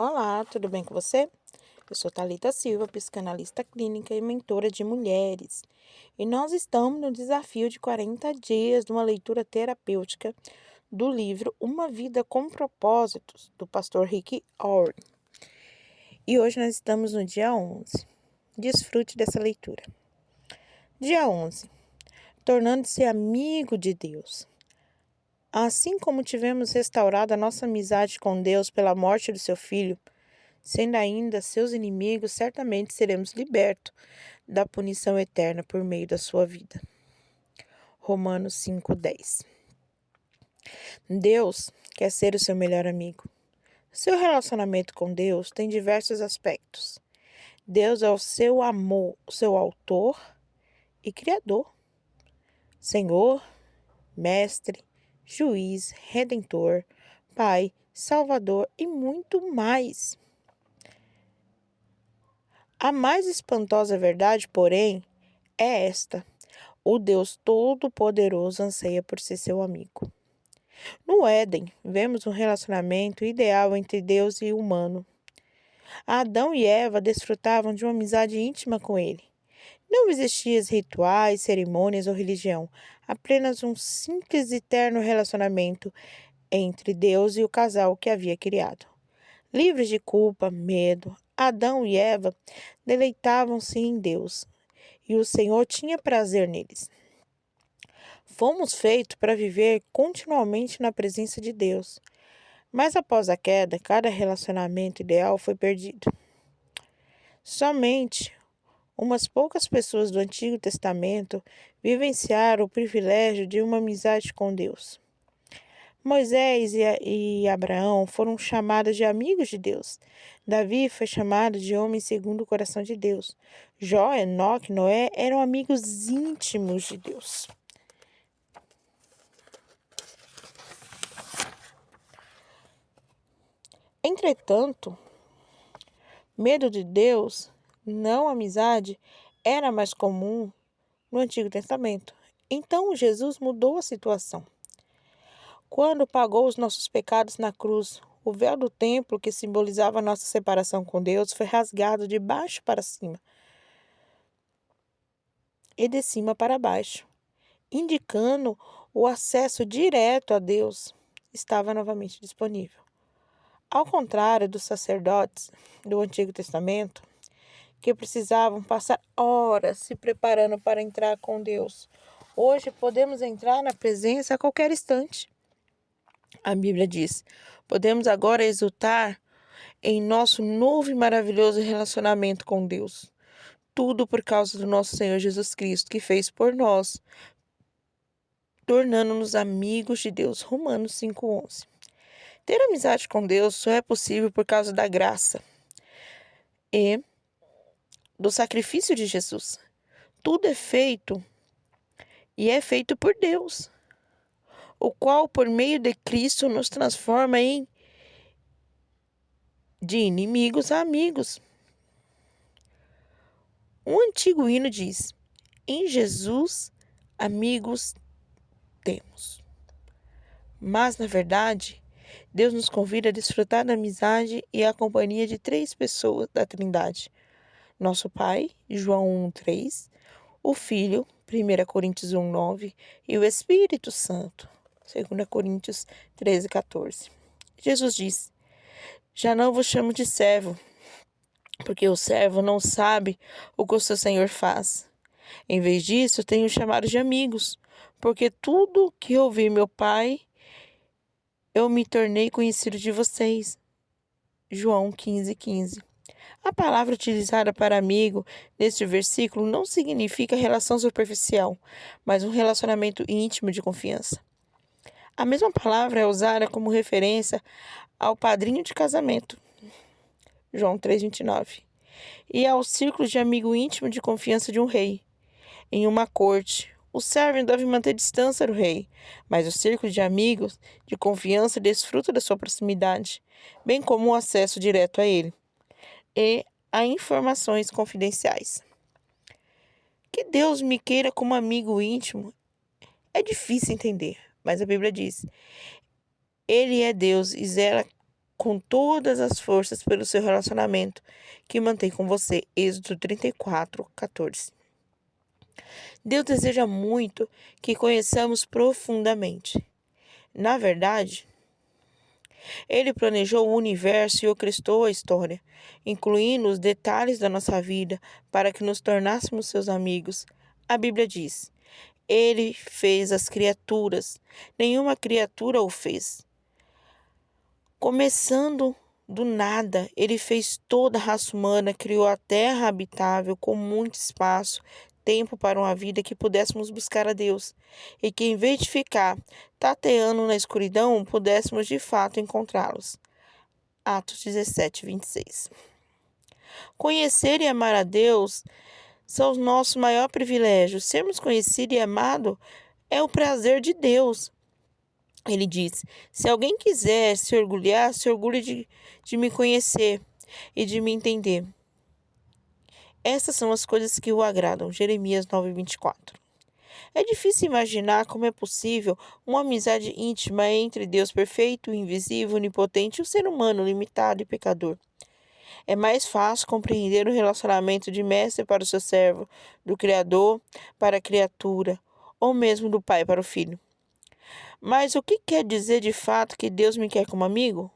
Olá, tudo bem com você? Eu sou Thalita Silva, psicanalista clínica e mentora de mulheres. E nós estamos no desafio de 40 dias de uma leitura terapêutica do livro Uma Vida com Propósitos, do pastor Rick Warren. E hoje nós estamos no dia 11. Desfrute dessa leitura. Dia 11. Tornando-se amigo de Deus. Assim como tivemos restaurado a nossa amizade com Deus pela morte do seu Filho, sendo ainda seus inimigos, certamente seremos libertos da punição eterna por meio da sua vida. Romanos 5:10. Deus quer ser o seu melhor amigo. Seu relacionamento com Deus tem diversos aspectos. Deus é o seu amor, o seu autor e criador. Senhor, mestre, juiz, redentor, pai, salvador e muito mais. A mais espantosa verdade, porém, é esta: o Deus Todo-Poderoso anseia por ser seu amigo. No Éden, vemos um relacionamento ideal entre Deus e o humano. Adão e Eva desfrutavam de uma amizade íntima com ele. Não existiam rituais, cerimônias ou religião, apenas um simples e terno relacionamento entre Deus e o casal que havia criado. Livres de culpa, medo, Adão e Eva deleitavam-se em Deus, e o Senhor tinha prazer neles. Fomos feitos para viver continuamente na presença de Deus, mas após a queda, cada relacionamento ideal foi perdido. Somente umas poucas pessoas do Antigo Testamento vivenciaram o privilégio de uma amizade com Deus. Moisés e Abraão foram chamados de amigos de Deus. Davi foi chamado de homem segundo o coração de Deus. Jó, Enoque, Noé eram amigos íntimos de Deus. Entretanto, medo de Deus, não amizade, era mais comum no Antigo Testamento. Então Jesus mudou a situação. Quando pagou os nossos pecados na cruz, o véu do templo, que simbolizava a nossa separação com Deus, foi rasgado de baixo para cima e de cima para baixo, indicando o acesso direto a Deus estava novamente disponível. Ao contrário dos sacerdotes do Antigo Testamento, que precisavam passar horas se preparando para entrar com Deus, hoje podemos entrar na presença a qualquer instante. A Bíblia diz: podemos agora exultar em nosso novo e maravilhoso relacionamento com Deus. Tudo por causa do nosso Senhor Jesus Cristo, que fez por nós, tornando-nos amigos de Deus. Romanos 5:11. Ter amizade com Deus só é possível por causa da graça e do sacrifício de Jesus. Tudo é feito e é feito por Deus, o qual, por meio de Cristo, nos transforma de inimigos a amigos. Um antigo hino diz: em Jesus, amigos temos. Mas, na verdade, Deus nos convida a desfrutar da amizade e a companhia de 3 pessoas da Trindade: nosso Pai, João 1:3, o Filho, 1 Coríntios 1:9, e o Espírito Santo, 2 Coríntios 13:14. Jesus diz: já não vos chamo de servo, porque o servo não sabe o que o seu Senhor faz. Em vez disso, tenho chamado de amigos, porque tudo que ouvi meu Pai, eu me tornei conhecido de vocês. João 15:15. A palavra utilizada para amigo neste versículo não significa relação superficial, mas um relacionamento íntimo de confiança. A mesma palavra é usada como referência ao padrinho de casamento, João 3:29, e ao círculo de amigo íntimo de confiança de um rei. Em uma corte, o servo deve manter distância do rei, mas o círculo de amigos de confiança desfruta da sua proximidade, bem como o acesso direto a ele e a informações confidenciais. Que Deus me queira como amigo íntimo é difícil entender, mas a Bíblia diz: Ele é Deus e zela com todas as forças pelo seu relacionamento que mantém com você. Êxodo 34:14. Deus deseja muito que conheçamos profundamente. Na verdade, Ele planejou o universo e orquestrou a história, incluindo os detalhes da nossa vida, para que nos tornássemos seus amigos. A Bíblia diz: Ele fez as criaturas, nenhuma criatura o fez. Começando do nada, ele fez toda a raça humana, criou a terra habitável com muito espaço, tempo para uma vida que pudéssemos buscar a Deus, e que em vez de ficar tateando na escuridão, pudéssemos de fato encontrá-los. Atos 17:26. Conhecer e amar a Deus são os nossos maiores privilégios. Sermos conhecidos e amados é o prazer de Deus. Ele diz: se alguém quiser se orgulhar, se orgulhe de me conhecer e de me entender. Essas são as coisas que o agradam. Jeremias 9:24. É difícil imaginar como é possível uma amizade íntima entre Deus perfeito, invisível, onipotente e o ser humano limitado e pecador. É mais fácil compreender o relacionamento de mestre para o seu servo, do Criador para a criatura, ou mesmo do pai para o filho. Mas o que quer dizer de fato que Deus me quer como amigo?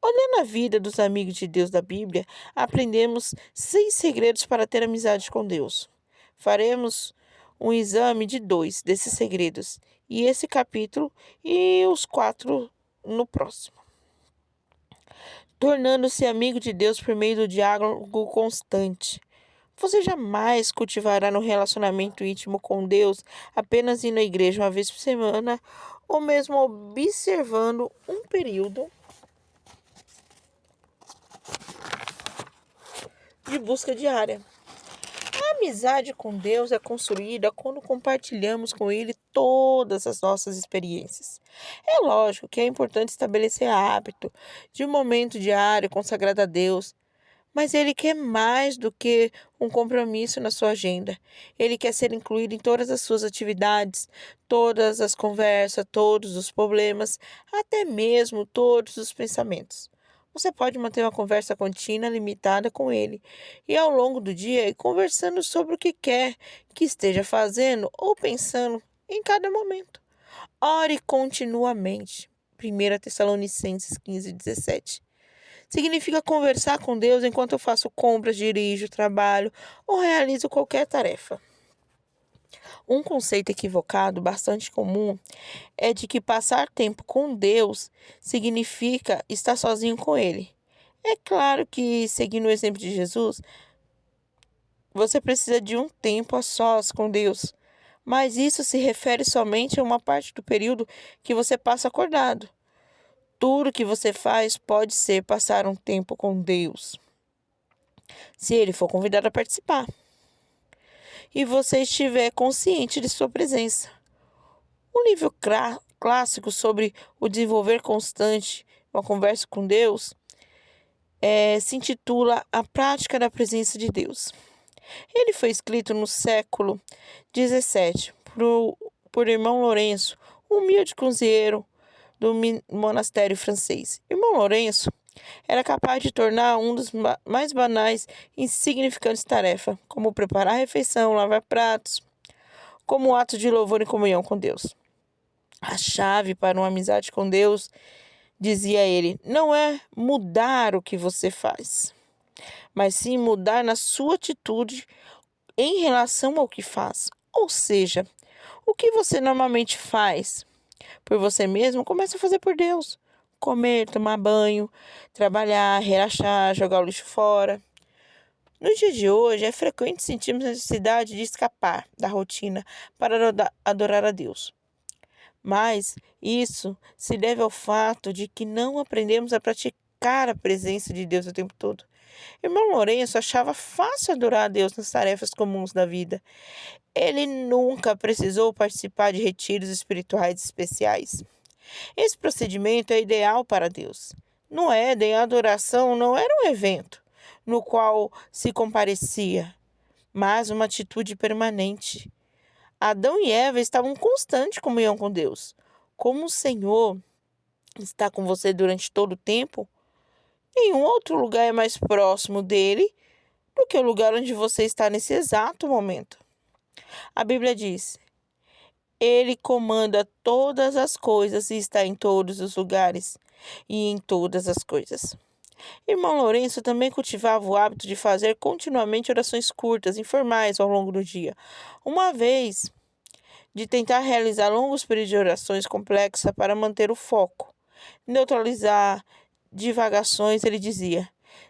Olhando a vida dos amigos de Deus da Bíblia, aprendemos 6 segredos para ter amizade com Deus. Faremos um exame de 2 desses segredos, e esse capítulo e os 4 no próximo. Tornando-se amigo de Deus por meio do diálogo constante. Você jamais cultivará no relacionamento íntimo com Deus apenas indo à igreja uma vez por semana ou mesmo observando um período de busca diária. A amizade com Deus é construída quando compartilhamos com Ele todas as nossas experiências. É lógico que é importante estabelecer hábito de um momento diário consagrado a Deus, mas Ele quer mais do que um compromisso na sua agenda. Ele quer ser incluído em todas as suas atividades, todas as conversas, todos os problemas, até mesmo todos os pensamentos. Você pode manter uma conversa contínua limitada com Ele e ao longo do dia ir conversando sobre o que quer que esteja fazendo ou pensando em cada momento. Ore continuamente. 1 Tessalonicenses 15:17. Significa conversar com Deus enquanto eu faço compras, dirijo, trabalho ou realizo qualquer tarefa. Um conceito equivocado bastante comum é de que passar tempo com Deus significa estar sozinho com Ele. É claro que, seguindo o exemplo de Jesus, você precisa de um tempo a sós com Deus, mas isso se refere somente a uma parte do período que você passa acordado. Tudo que você faz pode ser passar um tempo com Deus, se Ele for convidado a participar e você estiver consciente de sua presença. Um livro clássico sobre o desenvolver constante, uma conversa com Deus, se intitula A Prática da Presença de Deus. Ele foi escrito no século XVII por irmão Lourenço, um humilde cozinheiro do monastério francês. Irmão Lourenço era capaz de tornar um dos mais banais e insignificantes tarefas, como preparar a refeição, lavar pratos, como um ato de louvor e comunhão com Deus. A chave para uma amizade com Deus, dizia ele, não é mudar o que você faz, mas sim mudar na sua atitude em relação ao que faz. Ou seja, o que você normalmente faz por você mesmo, comece a fazer por Deus. Comer, tomar banho, trabalhar, relaxar, jogar o lixo fora. Nos dias de hoje, é frequente sentirmos a necessidade de escapar da rotina para adorar a Deus. Mas isso se deve ao fato de que não aprendemos a praticar a presença de Deus o tempo todo. Irmão Lourenço achava fácil adorar a Deus nas tarefas comuns da vida. Ele nunca precisou participar de retiros espirituais especiais. Esse procedimento é ideal para Deus. No Éden, a adoração não era um evento no qual se comparecia, mas uma atitude permanente. Adão e Eva estavam em constante comunhão com Deus. Como o Senhor está com você durante todo o tempo, Nenhum outro lugar é mais próximo dele do que o lugar onde você está nesse exato momento. A Bíblia diz: Ele comanda todas as coisas e está em todos os lugares e em todas as coisas. Irmão Lourenço também cultivava o hábito de fazer continuamente orações curtas, informais ao longo do dia. Uma vez, de tentar realizar longos períodos de orações complexas para manter o foco, neutralizar divagações, ele dizia: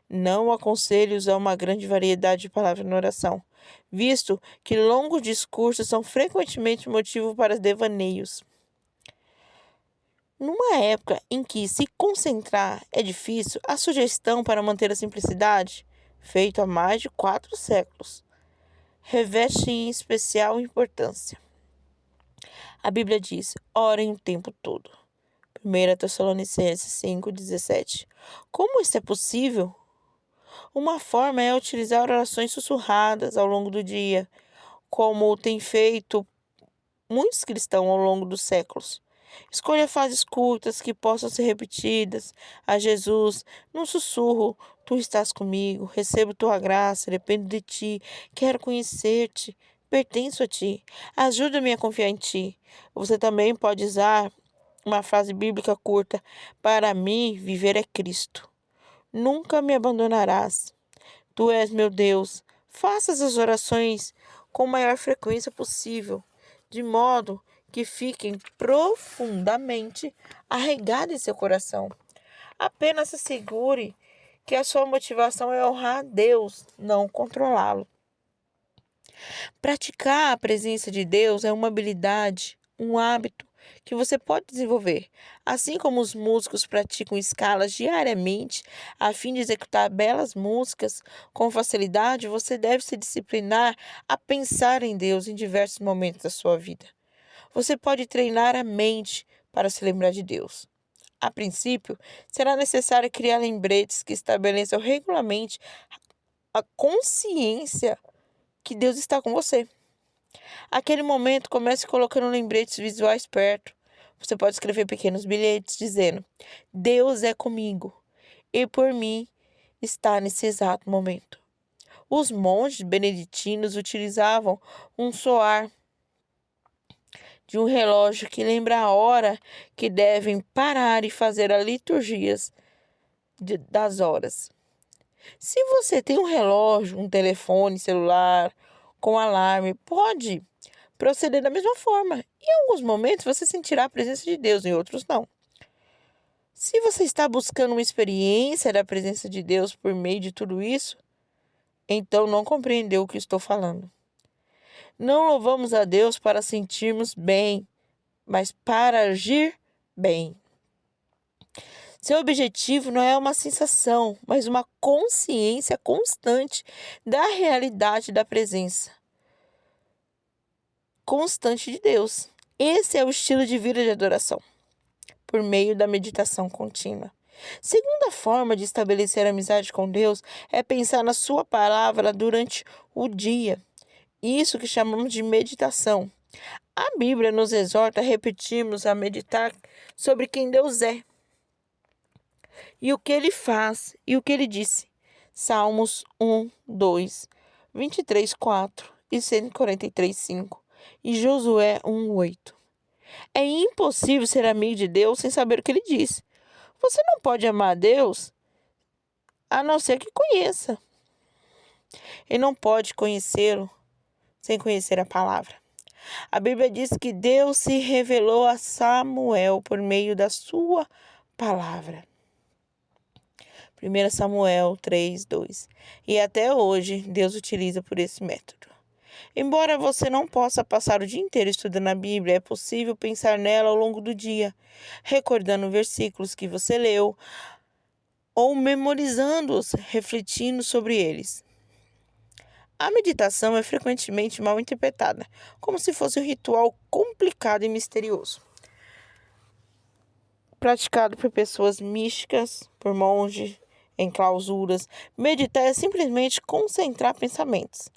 Não aconselho usar uma grande variedade de palavras na oração, visto que longos discursos são frequentemente motivo para devaneios. Numa época em que se concentrar é difícil, a sugestão para manter a simplicidade, feita há mais de 4 séculos, reveste em especial importância. A Bíblia diz: orem o tempo todo. 1 Tessalonicenses 5,17. Como isso é possível? Uma forma é utilizar orações sussurradas ao longo do dia, como tem feito muitos cristãos ao longo dos séculos. Escolha frases curtas que possam ser repetidas a Jesus, num sussurro: Tu estás comigo, recebo tua graça, dependo de ti, quero conhecer-te, pertenço a ti, ajuda-me a confiar em ti. Você também pode usar uma frase bíblica curta: Para mim, viver é Cristo. Nunca me abandonarás. Tu és meu Deus. Faça as orações com a maior frequência possível, de modo que fiquem profundamente arraigadas em seu coração. Apenas se assegure que a sua motivação é honrar a Deus, não controlá-lo. Praticar a presença de Deus é uma habilidade, um hábito que você pode desenvolver. Assim como os músicos praticam escalas diariamente a fim de executar belas músicas com facilidade, você deve se disciplinar a pensar em Deus em diversos momentos da sua vida. Você pode treinar a mente para se lembrar de Deus. A princípio, será necessário criar lembretes que estabeleçam regularmente a consciência que Deus está com você. Aquele momento, comece colocando lembretes visuais perto. Você pode escrever pequenos bilhetes dizendo: Deus é comigo e por mim está nesse exato momento. Os monges beneditinos utilizavam um soar de um relógio que lembra a hora que devem parar e fazer a liturgia das horas. Se você tem um relógio, um telefone celular com alarme, pode proceder da mesma forma. Em alguns momentos você sentirá a presença de Deus, em outros não. Se você está buscando uma experiência da presença de Deus por meio de tudo isso, então não compreendeu o que estou falando. Não louvamos a Deus para sentirmos bem, mas para agir bem. Seu objetivo não é uma sensação, mas uma consciência constante da realidade da presença constante de Deus. Esse é o estilo de vida de adoração, por meio da meditação contínua. Segunda forma de estabelecer amizade com Deus é pensar na sua palavra durante o dia. Isso que chamamos de meditação. A Bíblia nos exorta a repetirmos, a meditar sobre quem Deus é, e o que ele faz e o que ele disse. Salmos 1, 2, 23, 4 e 143, 5 e Josué 1, 8. É impossível ser amigo de Deus sem saber o que ele diz. Você não pode amar a Deus a não ser que conheça. E não pode conhecê-lo sem conhecer a palavra. A Bíblia diz que Deus se revelou a Samuel por meio da sua palavra. 1 Samuel 3, 2. E até hoje Deus utiliza por esse método. Embora você não possa passar o dia inteiro estudando a Bíblia, é possível pensar nela ao longo do dia, recordando versículos que você leu ou memorizando-os, refletindo sobre eles. A meditação é frequentemente mal interpretada, como se fosse um ritual complicado e misterioso, praticado por pessoas místicas, por monges, em clausuras. Meditar é simplesmente concentrar pensamentos.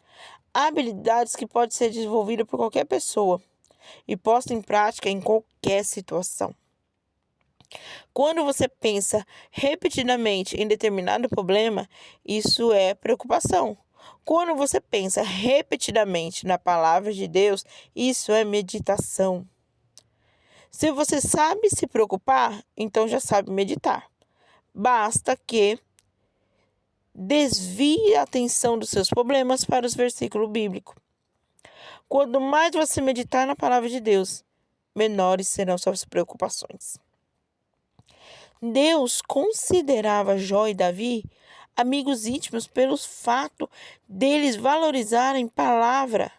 Há habilidades que podem ser desenvolvidas por qualquer pessoa e posta em prática em qualquer situação. Quando você pensa repetidamente em determinado problema, isso é preocupação. Quando você pensa repetidamente na palavra de Deus, isso é meditação. Se você sabe se preocupar, então já sabe meditar. Basta que desvie a atenção dos seus problemas para os versículos bíblicos. Quanto mais você meditar na palavra de Deus, menores serão suas preocupações. Deus considerava Jó e Davi amigos íntimos pelo fato deles valorizarem palavra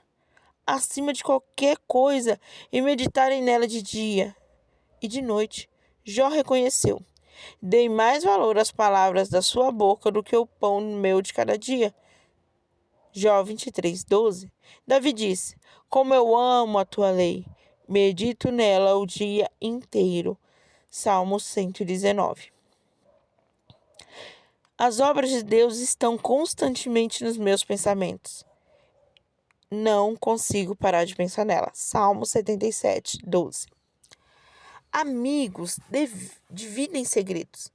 acima de qualquer coisa e meditarem nela de dia e de noite. Jó reconheceu: dei mais valor às palavras da sua boca do que o pão meu de cada dia. Jó 23:12. Davi disse: como eu amo a tua lei, medito nela o dia inteiro. Salmo 119. As obras de Deus estão constantemente nos meus pensamentos. Não consigo parar de pensar nela. Salmo 77:12. Amigos dividem segredos.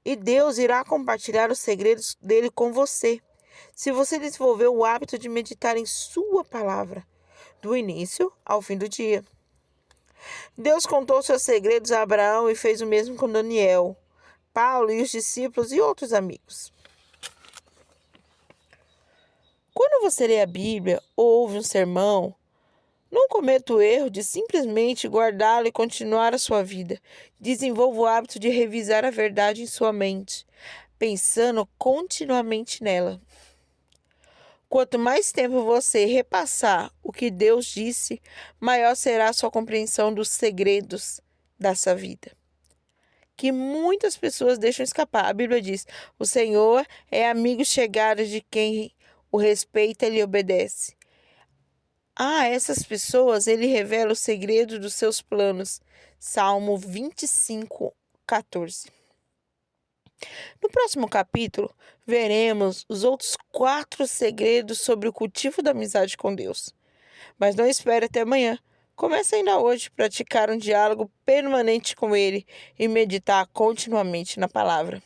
E Deus irá compartilhar os segredos dele com você, se você desenvolver o hábito de meditar em sua palavra, do início ao fim do dia. Deus contou seus segredos a Abraão e fez o mesmo com Daniel, Paulo e os discípulos e outros amigos. Quando você lê a Bíblia ou ouve um sermão, não cometa o erro de simplesmente guardá-lo e continuar a sua vida. Desenvolva o hábito de revisar a verdade em sua mente, pensando continuamente nela. Quanto mais tempo você repassar o que Deus disse, maior será a sua compreensão dos segredos dessa vida, que muitas pessoas deixam escapar. A Bíblia diz: o Senhor é amigo chegado de quem o respeita e lhe obedece. A essas pessoas ele revela o segredo dos seus planos. Salmo 25:14. No próximo capítulo, veremos os outros 4 segredos sobre o cultivo da amizade com Deus. Mas não espere até amanhã. Comece ainda hoje a praticar um diálogo permanente com Ele e meditar continuamente na palavra.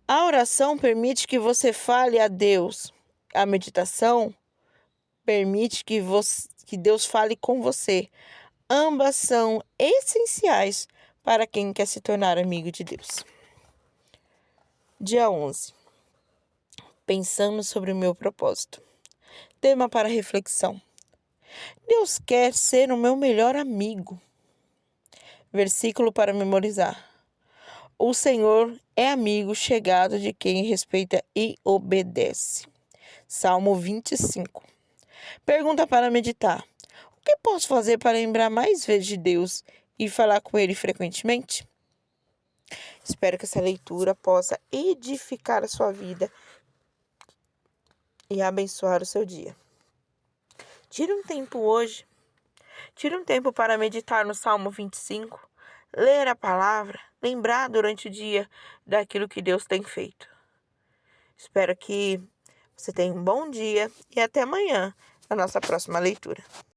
A oração permite que você fale a Deus. A meditação permite que Deus fale com você. Ambas são essenciais para quem quer se tornar amigo de Deus. Dia 11. Pensando sobre o meu propósito. Tema para reflexão. Deus quer ser o meu melhor amigo. Versículo para memorizar. O Senhor é amigo chegado de quem respeita e obedece. Salmo 25. Pergunta para meditar. O que posso fazer para lembrar mais vezes de Deus e falar com Ele frequentemente? Espero que essa leitura possa edificar a sua vida e abençoar o seu dia. Tire um tempo hoje. Tire um tempo para meditar no Salmo 25, ler a palavra, lembrar durante o dia daquilo que Deus tem feito. Espero que você tenha um bom dia e até amanhã, na nossa próxima leitura.